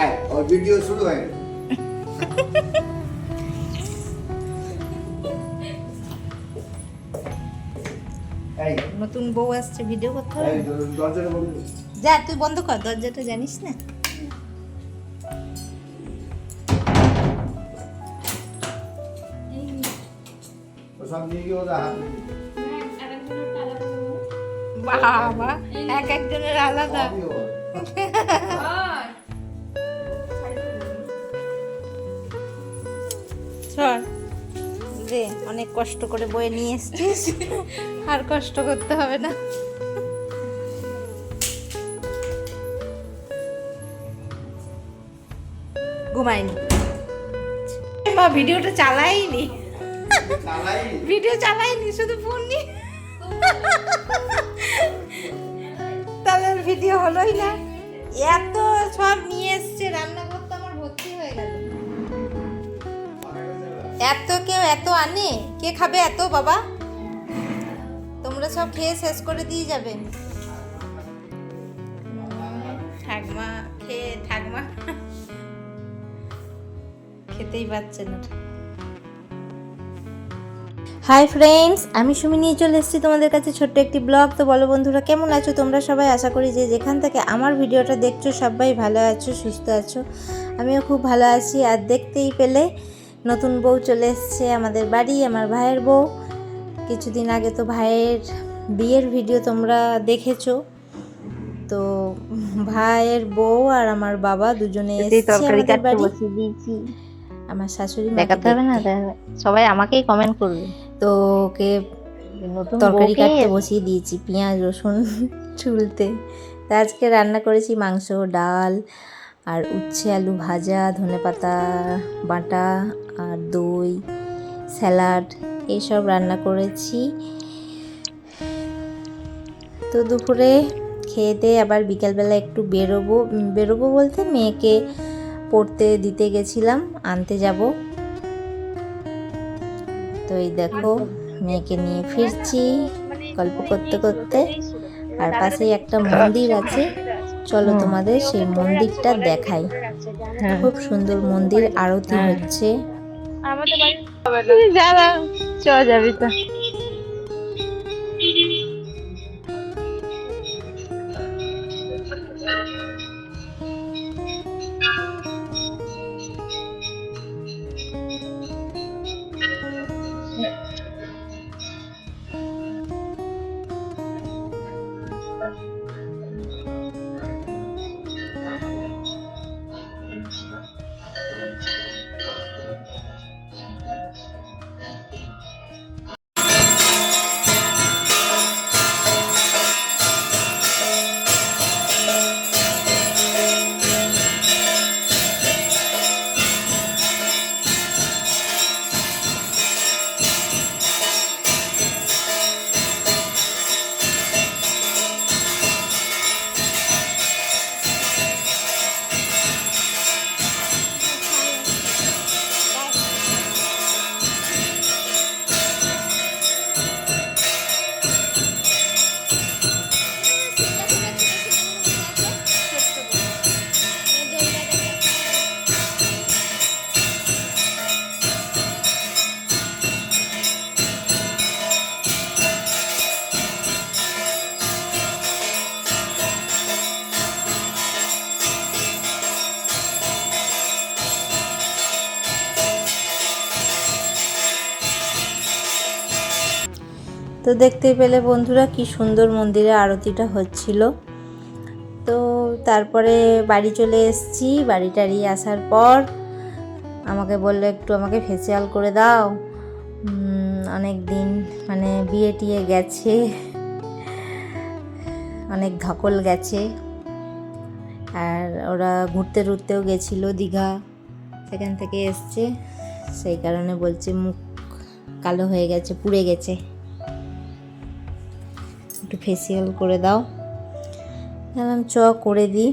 আয় ওর ভিডিও শুরু হয়ে গেল। এই নতুন বউ আসছে, ভিডিও করতে হবে এই না? দরজাটা বন্ধ কর। যা তুই বন্ধ কর দরজাটা, জানিস না? ও সব নিয়ে গিয়ে ওদের হাতে দিবি। বাবা এক একজনের আলাদা। সবই ওর। চল রে, অনেক কষ্ট করে বয়ে নিয়ে এসছিস, আর কষ্ট করতে হবে না। ঘুমাইনি মা, ভিডিওটা চালাইনি, চালাই। ভিডিও চালাইনি, শুধু ফোন নিয়ে। তাহলে ভিডিও হলোই না। এত সব নিয়ে এসছে, রান্নাঘর তো আমার ভর্তি হয়ে গেল। এত কেউ এত আনে, কে খাবে এত বাবা? তোমরা সব খেয়ে শেষ করে দিয়ে যাবে। ঠাকমা খেয়ে, ঠাকমা খেতেই পাচ্ছে না। হাই ফ্রেন্ডস, আমি সুমি নিয়ে চলে এসেছি তোমাদের কাছে ছোট্ট একটি ব্লগ। তো বলো বন্ধুরা, কেমন আছো তোমরা সবাই? আশা করি যে যেখান থেকে আমার ভিডিওটা দেখছো সবাই ভালো আছো, সুস্থ আছো। আমিও খুব ভালো আছি। আর দেখতেই পেলে নতুন বউ চলে এসছে আমাদের বাড়ি, আমার ভাইয়ের বউ। কিছুদিন আগে তো ভাইয়ের বিয়ের ভিডিও তোমরা দেখেছো। তো ভাইয়ের বউ আর আমার বাবা দুজনে এসেছে আমাদের বাড়ি। আমার শাশুড়ি দেখাতে হবে না, সবাই আমাকেই কমেন্ট করবে। তো ওকে নতুন তরকারি বউকে কাটতে বসিয়ে দিয়েছি, পেঁয়াজ রসুন ছুলতে। তা আজকে রান্না করেছি মাংস, ডাল আর উচ্ছে আলু ভাজা, ধনেপাতা বাটা আর দই, স্যালাড, এইসব রান্না করেছি। তো দুপুরে খেয়ে দিয়ে আবার বিকেলবেলা একটু বেরোবো বলতে মেয়েকে পড়তে দিতে গেছিলাম, আনতে যাব। তো এই দেখো মেয়েকে নিয়ে ফিরছি গল্প করতে করতে। আর পাশেই একটা মন্দির আছে, চলো তোমাদের সেই মন্দিরটা দেখাই। খুব সুন্দর মন্দির, আরতি হচ্ছে। যারা চ যাবি তো। তো দেখতে পেলে বন্ধুরা কি সুন্দর মন্দিরে আরতিটা হচ্ছিল। তো তারপরে বাড়ি চলে এসেছি। বাড়ি টাড়ি আসার পর আমাকে বললো একটু আমাকে ফেসিয়াল করে দাও। অনেক দিন মানে বিয়ে টিয়ে গেছে, অনেক ধকল গেছে। আর ওরা ঘুরতে টুরতেও গেছিলো দীঘা, সেখান থেকে এসছে, সেই কারণে বলছে মুখ কালো হয়ে গেছে, পুড়ে গেছে, একটু ফেসিয়াল করে দাও। বললাম চ করে দিই।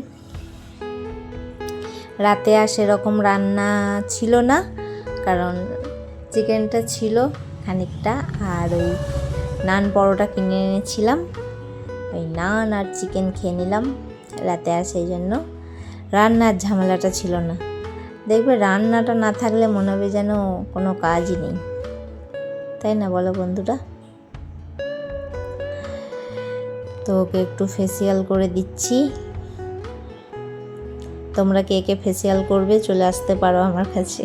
রাতে আর সেরকম রান্না ছিল না, কারণ চিকেনটা ছিল খানিকটা, আর ওই নান পরোটা কিনে এনেছিলাম, ওই নান আর চিকেন খেয়ে নিলাম রাতে। আর সেই জন্য রান্নার ঝামেলাটা ছিল না। দেখবে রান্নাটা না থাকলে মনে হবে যেন কোনো কাজই নেই, তাই না বলো বন্ধুরা? তো ওকে একটু ফেসিয়াল করে দিচ্ছি। তোমরা কে কে ফেসিয়াল করবে চলে আসতে পারো আমার কাছে।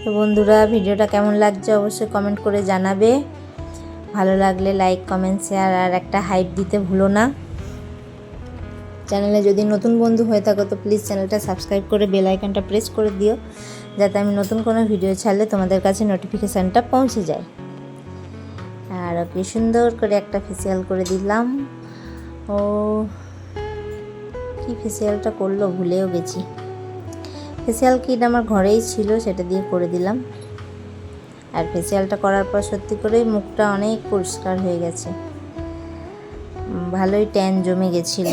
তো বন্ধুরা, ভিডিওটা কেমন লাগছে অবশ্যই কমেন্ট করে জানাবে। ভালো লাগলে লাইক, কমেন্ট, শেয়ার আর একটা হাইপ দিতে ভুলো না। চ্যানেলে যদি নতুন বন্ধু হয়ে থাকো তো প্লিজ চ্যানেলটা সাবস্ক্রাইব করে বেল আইকনটা প্রেস করে দিও, যাতে আমি নতুন কোনো ভিডিও ছাড়লে তোমাদের কাছে নোটিফিকেশানটা পৌঁছে যায়। আর ওকে সুন্দর করে একটা ফেসিয়াল করে দিলাম। ও কি ফেসিয়ালটা করলো ভুলেও গেছি। ফেসিয়াল কিট আমার ঘরেই ছিল, সেটা দিয়ে করে দিলাম। আর ফেসিয়ালটা করার পর সত্যি করেই মুখটা অনেক পরিষ্কার হয়ে গেছে, ভালোই ট্যান জমে গেছিল।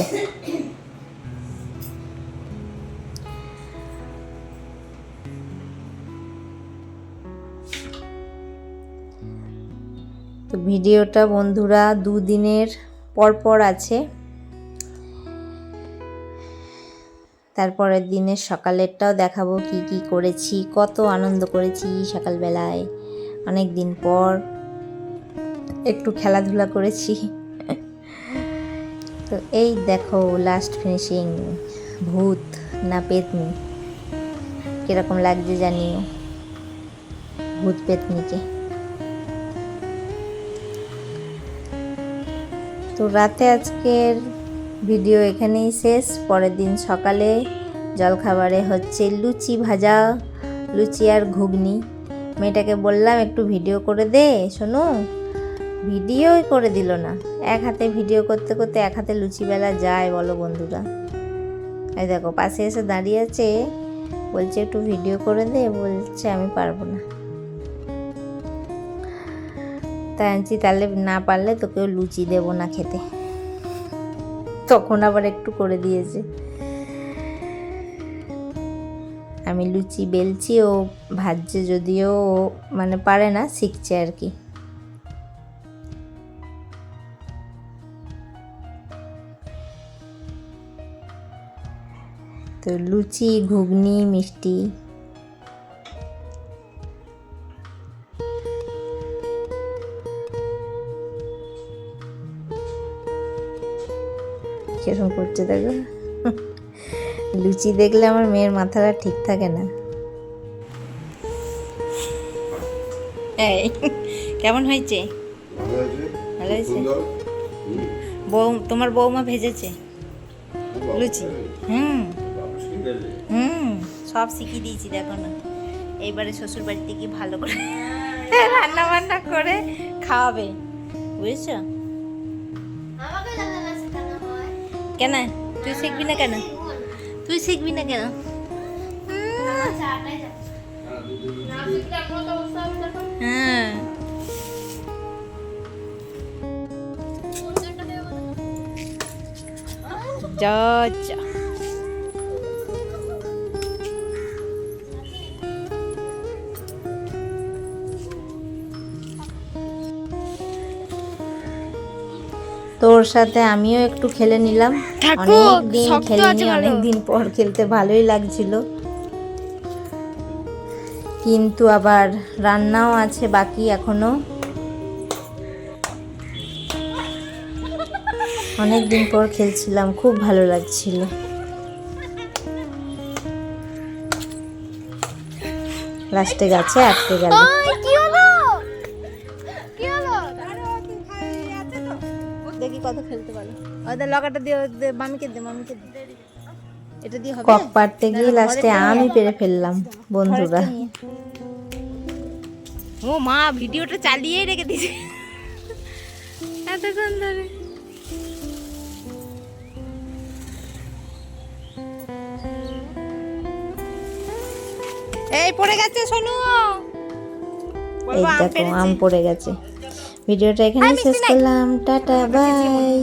তো ভিডিওটা বন্ধুরা 2 দিনের পর আছে। তারপরের দিনের সকালেরটাও দেখাবো কি কি করেছি, কত আনন্দ করেছি সকালবেলায়। অনেক দিন পর একটু খেলাধুলা করেছি। তো এই দেখো লাস্ট ফিনিশিং, ভূত না পেতনি, কিরকম লাগছে জানিও ভূত পেতনিকে। তো রাতে আজকের ভিডিও এখানেই শেষ। পরের দিন সকালে জলখাবারে হচ্ছে লুচি ভাজা, লুচি আর ঘুগনি। মেয়েটাকে বললাম একটু ভিডিও করে দে, শোনো, ভিডিওই করে দিল না। এক হাতে ভিডিও করতে করতে এক হাতে লুচি বেলা যায় বলো বন্ধুরা? এই দেখো পাশে এসে দাঁড়িয়ে আছে, বলছে একটু ভিডিও করে দে, বলছে আমি পারবো না। তাই আনছি, তাহলে না পারলে তোকেও লুচি দেবো না খেতে। তখন আবার একটু করে দিয়েছে। আমি লুচি বেলছি, ও ভাজছে, যদিও মানে পারে না, শিখছে আর কি। তো লুচি, ঘুগনি, মিষ্টি। কিরকম করছে দেখো। লুচি দেখলে আমার মেয়ের মাথাটা ঠিক থাকে না। এই কেমন হয়েছে? ভালো হয়েছে। বউ, তোমার বৌমা ভেজেছে লুচি। সব শিখিয়ে দিয়েছি, দেখো না। এইবারে শ্বশুর বাড়িতে গিয়ে ভালো করে রান্না বান্না করে খাওয়াবে, বুঝেছো? কেন তুই শিখবি না? কেন তুই শিখবি না? কেন? হ্যাঁ, যা যা। তোর সাথে আমিও একটু খেলে নিলাম। অনেকদিন খেলিনি, অনেকদিন পর খেলতে ভালোই লাগছিল। কিন্তু আবার রান্নাও আছে বাকি এখনো। অনেকদিন পর খেলছিলাম, খুব ভালো লাগছিল। লাস্টে গাছে আটকে গেল। দেখি কত খেলতে পারো। ওদের লকাটা দিয়ে মামিকে দে, মামিকে দে। এটা দিয়ে হবে। কক পাড়তে গিয়ে লাস্টে আমি পেরে ফেললাম বন্ধুরা। ও মা, ভিডিওটা চালিয়ে রেখে দিয়েছে এতক্ষণ ধরে। এই পড়ে গেছে সোনু, এই দেখো আম পড়ে গেছে। ভিডিওটা এখানে শেষ করলাম, টাটা বাই।